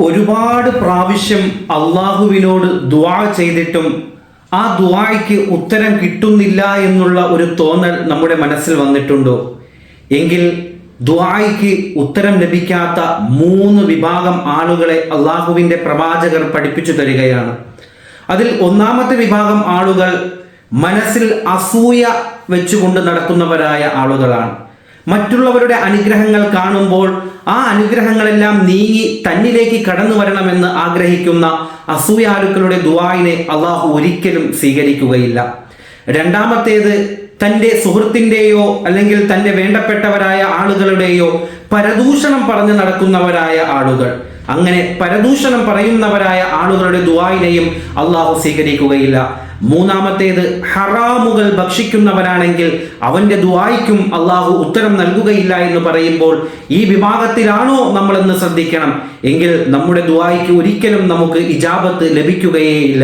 ഒരുപാട് പ്രാവശ്യം അള്ളാഹുവിനോട് ദുആ ചെയ്തിട്ടും ആ ദുആയ്ക്ക് ഉത്തരം കിട്ടുന്നില്ല എന്നുള്ള ഒരു തോന്നൽ നമ്മുടെ മനസ്സിൽ വന്നിട്ടുണ്ടോ? എങ്കിൽ ദുആയ്ക്ക് ഉത്തരം ലഭിക്കാത്ത 3 വിഭാഗം ആളുകളെ അള്ളാഹുവിൻ്റെ പ്രവാചകർ പഠിപ്പിച്ചു തരികയാണ്. അതിൽ ഒന്നാമത്തെ വിഭാഗം ആളുകൾ മനസ്സിൽ അസൂയ വെച്ചുകൊണ്ട് നടക്കുന്നവരായ ആളുകളാണ്. മറ്റുള്ളവരുടെ അനുഗ്രഹങ്ങൾ കാണുമ്പോൾ ആ അനുഗ്രഹങ്ങളെല്ലാം നീങ്ങി തന്നിലേക്ക് കടന്നു വരണമെന്ന് ആഗ്രഹിക്കുന്ന അസൂയാലുക്കളുടെ ദുആയിനെ അള്ളാഹു ഒരിക്കലും സ്വീകരിക്കുകയില്ല. രണ്ടാമത്തേത്, തൻ്റെ സുഹൃത്തിൻ്റെയോ അല്ലെങ്കിൽ തൻ്റെ വേണ്ടപ്പെട്ടവരായ ആളുകളുടെയോ പരദൂഷണം പറഞ്ഞു നടക്കുന്നവരായ ആളുകൾ. അങ്ങനെ പരദൂഷണം പറയുന്നവരായ ആളുകളുടെ ദുആയിനെയും അള്ളാഹു സ്വീകരിക്കുകയില്ല. മൂന്നാമത്തേത്, ഹറാമുകൾ ഭക്ഷിക്കുന്നവരാണെങ്കിൽ അവൻ്റെ ദുആയ്ക്കും അള്ളാഹു ഉത്തരം നൽകുകയില്ല എന്ന് പറയുമ്പോൾ ഈ വിഭാഗത്തിലാണോ നമ്മളെന്ന് ശ്രദ്ധിക്കണം. എങ്കിൽ നമ്മുടെ ദുആയ്ക്ക് ഒരിക്കലും നമുക്ക് ഇജാബത്ത് ലഭിക്കുകയേ ഇല്ല.